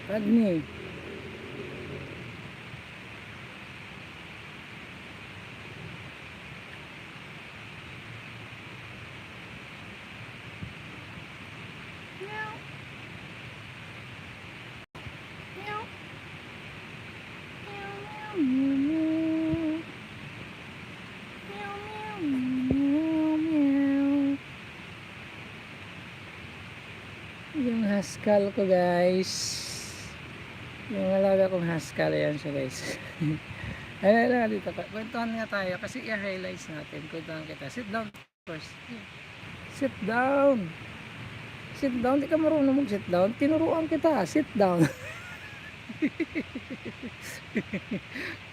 Padme. Meow. Meow. Meow, meow, meow. Meow, meow, meow, meow. Yung haskell ko guys. Yung alaga kong haskell, yan siya guys. Ay, dito. Kwentuhan nga tayo kasi i-highlights natin. Kwentuhan kita. Sit down first. Sit down. Sit down. Di ka marunong mag-sit down. Tinuruan kita. Sit down.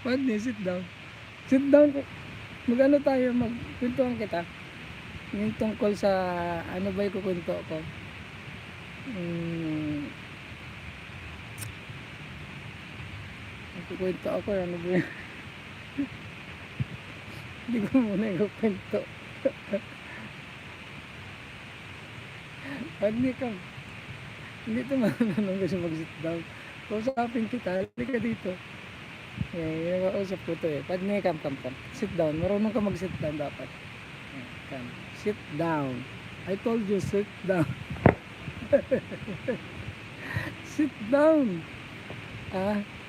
Madney, sit down. Sit down. Mag-ano tayo, magkwentuhan kita. Yung tungkol sa ano ba yung kukwento ko. Magkukwento ako. Ano ba yun? Hindi ko muna yung kwento. Madney ka. Hindi ito marunong kasi mag-sit down. Kausapin kita. Halika dito. Yeah, nakausap ko to eh. Padme, come. Sit down. Marunong ka mag-sit down dapat. Come. Sit down. I told you, sit down. Sit down.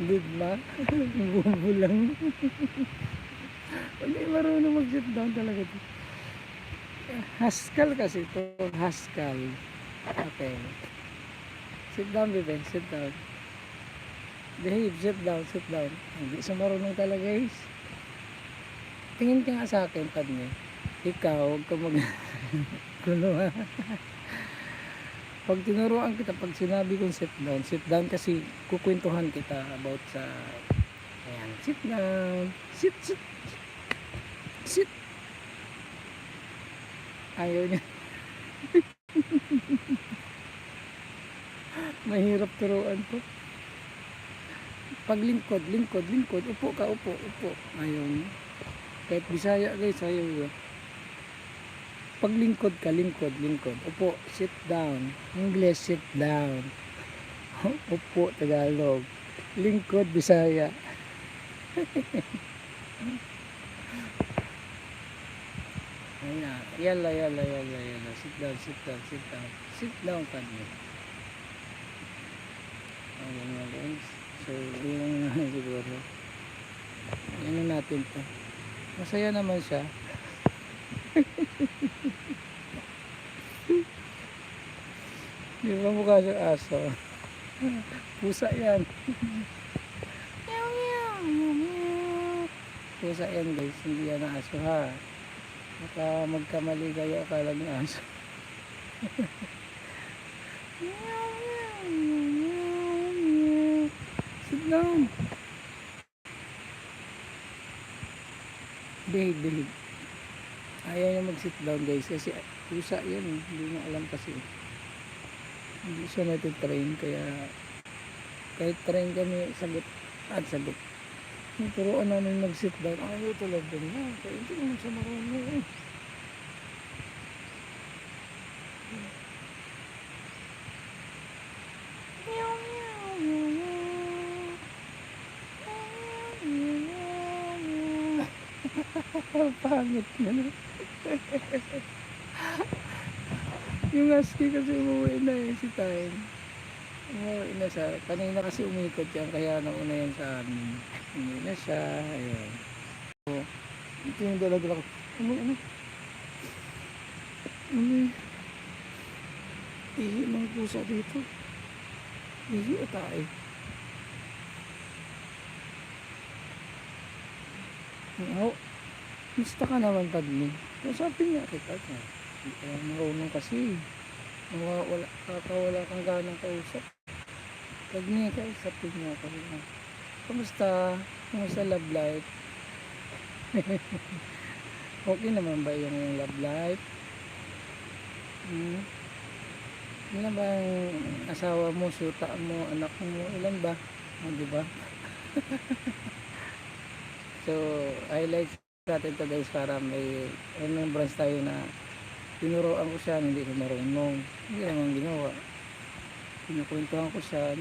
Di ba? Bubo lang. Hindi marunong mag-sit down talaga to. Haskell kasi ito. Haskell. Okay. Sit down, bebe. Sit down. Behave, sit down. Hindi siya marunong talaga guys. Tingin ka nga sa akin, Padme. Ikaw, huwag ka kulo ha. Pag tinuruan kita, pag sinabi kong sit down kasi kukwentuhan kita about sa ayan, sit down. Sit. Ayaw niya. Mahirap turuan to. Pag lingkod, upo ka, upo. Ayun. Kahit Bisaya guys, ayaw. Pag lingkod ka, lingkod. Upo, sit down. English, sit down. Upo, Tagalog. Lingkod, Bisaya. Ayan. Yala. Sit down, Padme. Ayan nga guys. So, yun lang siguro. Ano natin to. Masaya naman siya. Di ba mukha siyang aso? Pusa yan. Pusa yan guys. Hindi yan ang aso ha. Baka magkamali kayo akala ng aso. Sit down. Behave. Ayaw niya mag-sit down guys kasi pusa yan. Hindi niya alam kasi. Hindi siya natitrain kaya kahit train kami sagot. Turuan namin mag-sit down. Ayaw talaga niya. Kaya hindi naman siya marunong. Pangit na. Yung husky kasi umuwi na eh si Time. Umuwi na siya. Kanina kasi umikot yan kaya nauna yan sa amin. Umuwi na siya. Ayun. So, ito yung dala-dala ko. Ihi ng pusa dito. Ihi o tae. Musta ka naman, Padme? Kasapin nga kita. Hindi ka marunong kasi. Wala kang ganang kausap. Padme, kausapin nga ka rin. Kamusta? Kamusta love life? Okay naman ba yung love life? Ilan ba ang asawa mo, suta mo, anak mo? Ilan ba? Diba? So, highlights natin to guys para may remembrance tayo na tinuruan ko siya, hindi ko marunong. Hindi naman ginawa. Pinakwentuhan ko siya.